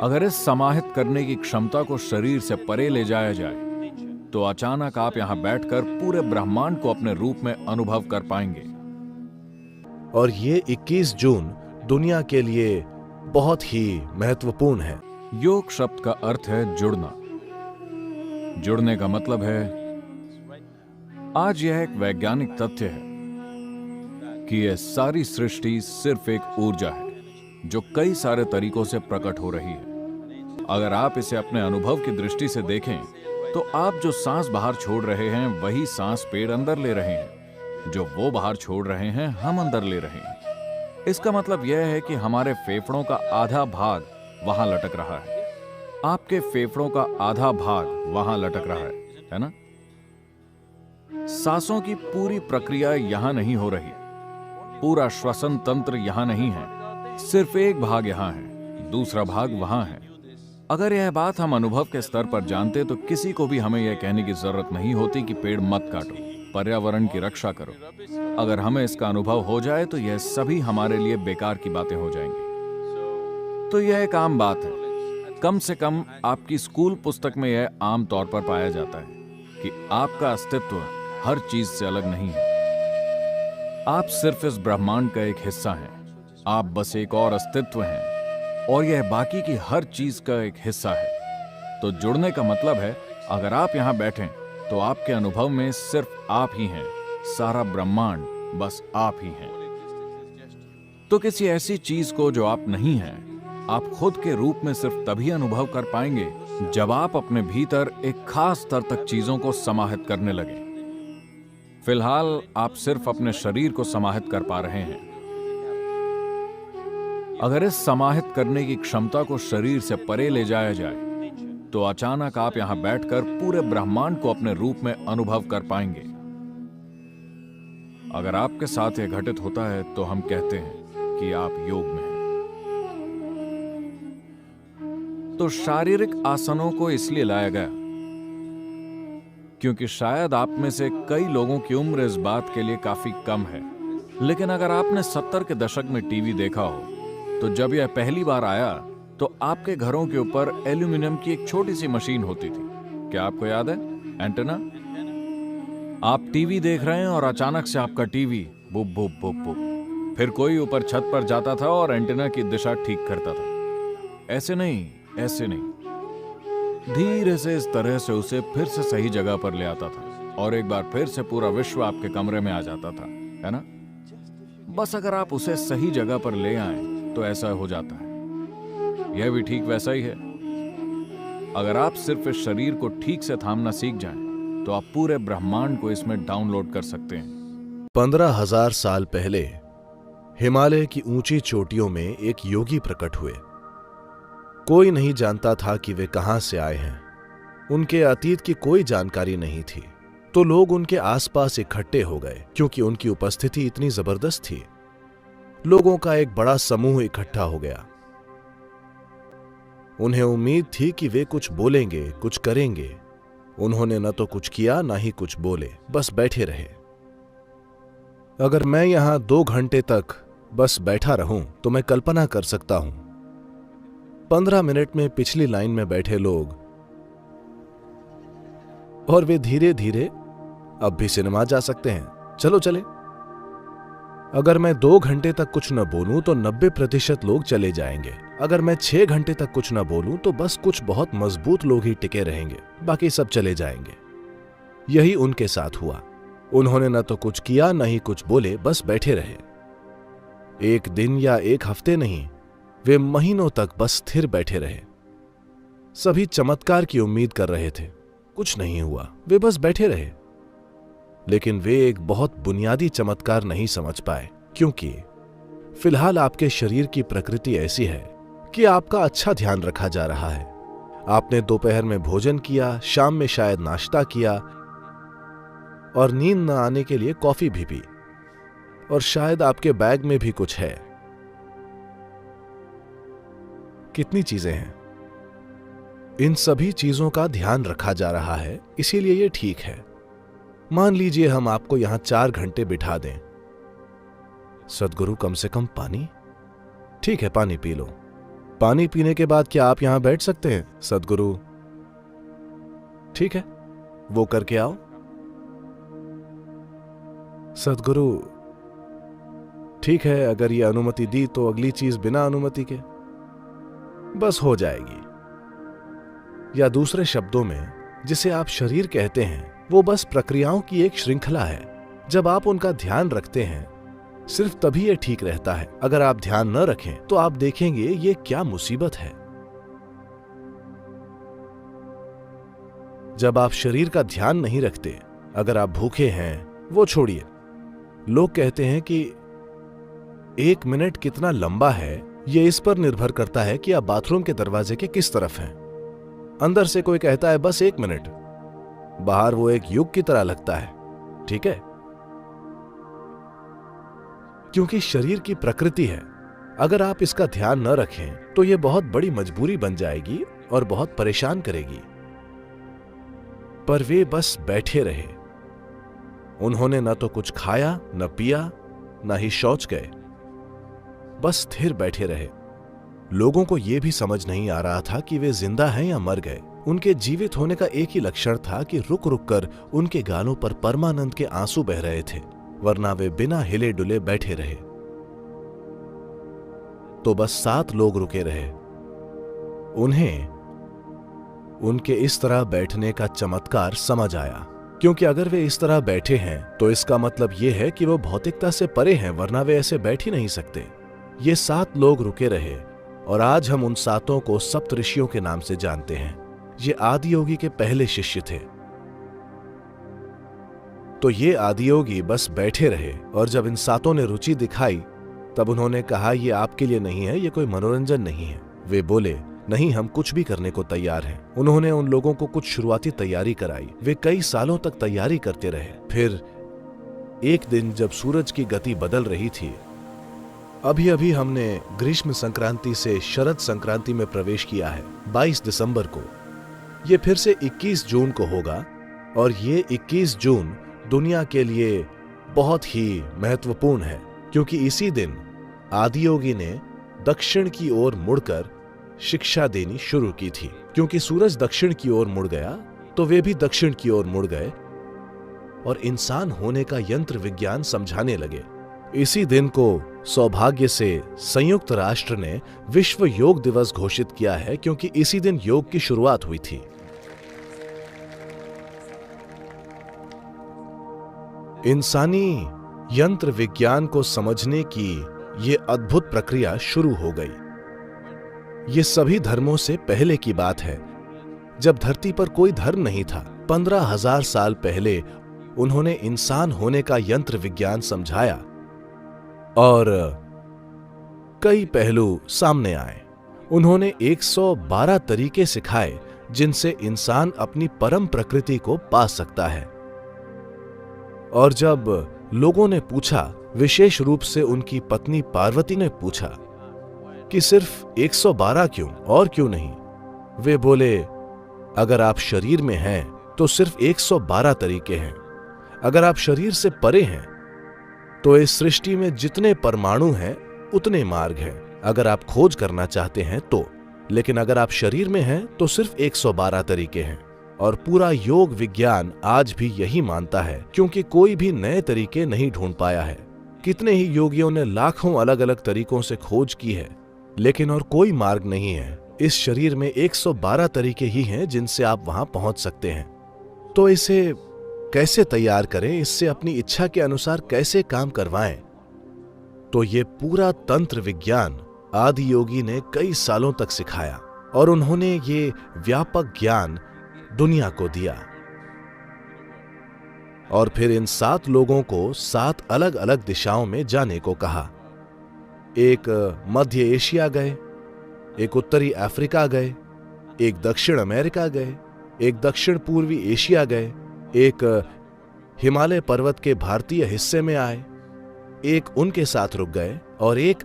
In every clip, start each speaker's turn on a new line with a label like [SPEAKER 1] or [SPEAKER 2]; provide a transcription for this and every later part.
[SPEAKER 1] अगर इस समाहित करने की क्षमता को शरीर से परे ले जाया जाए तो अचानक आप यहां बैठकर पूरे ब्रह्मांड को अपने रूप में अनुभव कर पाएंगे।
[SPEAKER 2] और ये 21 जून दुनिया के लिए बहुत ही महत्वपूर्ण है।
[SPEAKER 1] योग शब्द का अर्थ है जुड़ना। जुड़ने का मतलब है, आज यह एक वैज्ञानिक तथ्य है कि यह सारी सृष्टि सिर्फ एक ऊर्जा है जो कई सारे तरीकों से प्रकट हो रही है। अगर आप इसे अपने अनुभव की दृष्टि से देखें तो आप जो सांस बाहर छोड़ रहे हैं वही सांस पेड़ अंदर ले रहे हैं, जो वो बाहर छोड़ रहे हैं हम अंदर ले रहे हैं। इसका मतलब यह है कि हमारे फेफड़ों का आधा भाग वहां लटक रहा है, आपके फेफड़ों का आधा भाग वहां लटक रहा है ना? सांसों की पूरी प्रक्रिया यहां नहीं हो रही, पूरा श्वसन तंत्र यहां नहीं है, सिर्फ एक भाग यहां है, दूसरा भाग वहां है। अगर यह बात हम अनुभव के स्तर पर जानते तो किसी को भी हमें यह कहने की जरूरत नहीं होती कि पेड़ मत काटो, पर्यावरण की रक्षा करो। अगर हमें इसका अनुभव हो जाए तो यह सभी हमारे लिए बेकार की बातें हो जाएंगी। तो यह एक आम बात है, कम से कम आपकी स्कूल पुस्तक में यह आम तौर पर पाया जाता है कि आपका अस्तित्व हर चीज से अलग नहीं है। आप सिर्फ इस ब्रह्मांड का एक हिस्सा हैं, आप बस एक और अस्तित्व हैं और यह बाकी की हर चीज का एक हिस्सा है। तो जुड़ने का मतलब है, अगर आप यहां बैठें तो आपके अनुभव में सिर्फ आप ही हैं, सारा ब्रह्मांड बस आप ही हैं। तो किसी ऐसी चीज को जो आप नहीं हैं, आप खुद के रूप में सिर्फ तभी अनुभव कर पाएंगे जब आप अपने भीतर एक खास स्तर तक चीजों को समाहित करने लगें। फिलहाल आप सिर्फ अपने शरीर को समाहित कर पा रहे हैं। अगर इस समाहित करने की क्षमता को शरीर से परे ले जाया जाए तो अचानक आप यहां बैठकर पूरे ब्रह्मांड को अपने रूप में अनुभव कर पाएंगे। अगर आपके साथ यह घटित होता है तो हम कहते हैं कि आप योग में हैं। तो शारीरिक आसनों को इसलिए लाया गया क्योंकि शायद आप में से कई लोगों की उम्र इस बात के लिए काफी कम है, लेकिन अगर आपने 70 के दशक में टीवी देखा हो तो जब यह पहली बार आया तो आपके घरों के ऊपर एल्यूमिनियम की एक छोटी सी मशीन होती थी। क्या आपको याद है? एंटेना। आप टीवी देख रहे हैं और अचानक से आपका टीवी बुप बुप बुप बुप, फिर कोई ऊपर छत पर जाता था और एंटेना की दिशा ठीक करता था। ऐसे नहीं, ऐसे नहीं, धीरे से इस तरह से उसे फिर से सही जगह पर ले आता था और एक बार फिर से पूरा विश्व आपके कमरे में आ जाता था, है ना? बस अगर आप उसे सही जगह पर ले आए तो ऐसा हो जाता है। यह भी ठीक वैसा ही है। अगर आप सिर्फ इस शरीर को ठीक से थामना सीख जाएं, तो आप पूरे ब्रह्मांड को इसमें डाउनलोड कर सकते हैं।
[SPEAKER 2] 15,000 साल पहले हिमालय की ऊंची चोटियों में एक योगी प्रकट हुए। कोई नहीं जानता था कि वे कहां से आए हैं, उनके अतीत की कोई जानकारी नहीं थी। तो लोग उनके आसपास इकट्ठे हो गए क्योंकि उनकी उपस्थिति इतनी जबरदस्त थी। लोगों का एक बड़ा समूह इकट्ठा हो गया। उन्हें उम्मीद थी कि वे कुछ बोलेंगे, कुछ करेंगे। उन्होंने न तो कुछ किया न ही कुछ बोले, बस बैठे रहे। अगर मैं यहां 2 घंटे तक बस बैठा रहूं तो मैं कल्पना कर सकता हूं 15 मिनट में पिछली लाइन में बैठे लोग, और वे धीरे धीरे अब भी सिनेमा जा सकते हैं। चलो चले। अगर मैं 2 घंटे तक कुछ न बोलूं तो 90% लोग चले जाएंगे। अगर मैं 6 घंटे तक कुछ न बोलूं तो बस कुछ बहुत मजबूत लोग ही टिके रहेंगे, बाकी सब चले जाएंगे। यही उनके साथ हुआ। उन्होंने न तो कुछ किया न ही कुछ बोले, बस बैठे रहे। एक दिन या एक हफ्ते नहीं, वे महीनों तक बस स्थिर बैठे रहे। सभी चमत्कार की उम्मीद कर रहे थे, कुछ नहीं हुआ, वे बस बैठे रहे। लेकिन वे एक बहुत बुनियादी चमत्कार नहीं समझ पाए, क्योंकि फिलहाल आपके शरीर की प्रकृति ऐसी है कि आपका अच्छा ध्यान रखा जा रहा है। आपने दोपहर में भोजन किया, शाम में शायद नाश्ता किया और नींद न आने के लिए कॉफी भी पी, और शायद आपके बैग में भी कुछ है। कितनी चीजें हैं। इन सभी चीजों का ध्यान रखा जा रहा है, इसीलिए ये ठीक है। मान लीजिए हम आपको यहां 4 घंटे बिठा दें। सद्गुरु, कम से कम पानी? ठीक है, पानी पी लो। पानी पीने के बाद क्या आप यहां बैठ सकते हैं सद्गुरु? ठीक है, वो करके आओ। सद्गुरु, ठीक है, अगर ये अनुमति दी तो अगली चीज बिना अनुमति के बस हो जाएगी। या दूसरे शब्दों में, जिसे आप शरीर कहते हैं, वो बस प्रक्रियाओं की एक श्रृंखला है। जब आप उनका ध्यान रखते हैं, सिर्फ तभी ये ठीक रहता है। अगर आप ध्यान न रखें तो आप देखेंगे ये क्या मुसीबत है। जब आप शरीर का ध्यान नहीं रखते, अगर आप भूखे हैं, वो छोड़िए। लोग कहते हैं कि 1 मिनट कितना लंबा है, यह इस पर निर्भर करता है कि आप बाथरूम के दरवाजे के किस तरफ हैं। अंदर से कोई कहता है बस 1 मिनट, बाहर वो एक युग की तरह लगता है। ठीक है, क्योंकि शरीर की प्रकृति है। अगर आप इसका ध्यान न रखें तो यह बहुत बड़ी मजबूरी बन जाएगी और बहुत परेशान करेगी। पर वे बस बैठे रहे। उन्होंने न तो कुछ खाया, न पिया, न ही शौच गए, बस स्थिर बैठे रहे। लोगों को यह भी समझ नहीं आ रहा था कि वे जिंदा हैं या मर गए। उनके जीवित होने का एक ही लक्षण था कि रुक रुक कर उनके गालों पर परमानंद के आंसू बह रहे थे, वरना वे बिना हिले डुले बैठे रहे। तो बस 7 लोग रुके रहे। उन्हें उनके इस तरह बैठने का चमत्कार समझ आया, क्योंकि अगर वे इस तरह बैठे हैं तो इसका मतलब यह है कि वो भौतिकता से परे हैं, वरना वे ऐसे बैठ ही नहीं सकते। ये 7 लोग रुके रहे और आज हम उन 7 को सप्तऋषियों के नाम से जानते हैं। ये आदियोगी के पहले शिष्य थे। तो ये आदियोगी बस बैठे रहे और जब इन 7 ने रुचि दिखाई तब उन्होंने कहा, ये आपके लिए नहीं है, ये कोई मनोरंजन नहीं है। वे बोले, नहीं, हम कुछ भी करने को तैयार हैं। उन्होंने उन लोगों को कुछ शुरुआती तैयारी कराई। वे कई सालों तक तैयारी करते रहे। फिर एक दिन जब सूरज की गति बदल रही थी, अभी अभी हमने ग्रीष्म संक्रांति से शरद संक्रांति में प्रवेश किया है, 22 दिसंबर को। ये फिर से 21 जून को होगा और ये 21 जून दुनिया के लिए बहुत ही महत्वपूर्ण है, क्योंकि इसी दिन आदियोगी ने दक्षिण की ओर मुड़कर शिक्षा देनी शुरू की थी। क्योंकि सूरज दक्षिण की ओर मुड़ गया तो वे भी दक्षिण की ओर मुड़ गए और इंसान होने का यंत्र विज्ञान समझाने लगे। इसी दिन को सौभाग्य से संयुक्त राष्ट्र ने विश्व योग दिवस घोषित किया है, क्योंकि इसी दिन योग की शुरुआत हुई थी। इंसानी यंत्र विज्ञान को समझने की ये अद्भुत प्रक्रिया शुरू हो गई। ये सभी धर्मों से पहले की बात है, जब धरती पर कोई धर्म नहीं था। 15,000 साल पहले उन्होंने इंसान होने का यंत्र विज्ञान समझाया और कई पहलू सामने आए। उन्होंने 112 तरीके सिखाए जिनसे इंसान अपनी परम प्रकृति को पा सकता है। और जब लोगों ने पूछा, विशेष रूप से उनकी पत्नी पार्वती ने पूछा कि सिर्फ 112 क्यों और क्यों नहीं, वे बोले, अगर आप शरीर में हैं तो सिर्फ 112 तरीके हैं। अगर आप शरीर से परे हैं तो इस सृष्टि में जितने परमाणु हैं उतने मार्ग हैं, अगर आप खोज करना चाहते हैं तो। लेकिन अगर आप शरीर में हैं तो सिर्फ 112 तरीके हैं। और पूरा योग विज्ञान आज भी यही मानता है, क्योंकि कोई भी नए तरीके नहीं ढूंढ पाया है। कितने ही योगियों ने लाखों अलग अलग तरीकों से खोज की है, लेकिन और कोई मार्ग नहीं है। इस शरीर में 112 तरीके ही हैं जिनसे आप वहां पहुंच सकते हैं। तो इसे कैसे तैयार करें, इससे अपनी इच्छा के अनुसार कैसे काम करवाएं? तो ये पूरा तंत्र विज्ञान आदि योगी ने कई सालों तक सिखाया और उन्होंने ये व्यापक ज्ञान दुनिया को दिया। और फिर इन 7 लोगों को 7 अलग अलग दिशाओं में जाने को कहा। एक मध्य एशिया गए, एक उत्तरी अफ्रीका गए, एक दक्षिण अमेरिका गए, एक दक्षिण पूर्वी एशिया गए, एक हिमालय पर्वत के भारतीय हिस्से में आए, एक उनके साथ रुक गए और एक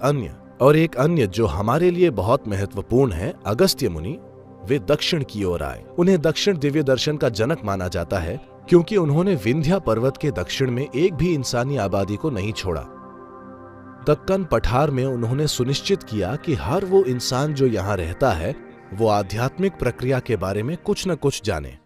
[SPEAKER 2] अन्य जो हमारे लिए बहुत महत्वपूर्ण है, अगस्त्य मुनि, वे दक्षिण की ओर आए। उन्हें दक्षिण दिव्य दर्शन का जनक माना जाता है, क्योंकि उन्होंने विंध्या पर्वत के दक्षिण में एक भी इंसानी आबादी को नहीं छोड़ा। दक्कन पठार में उन्होंने सुनिश्चित किया कि हर वो इंसान जो यहाँ रहता है वो आध्यात्मिक प्रक्रिया के बारे में कुछ न कुछ जाने।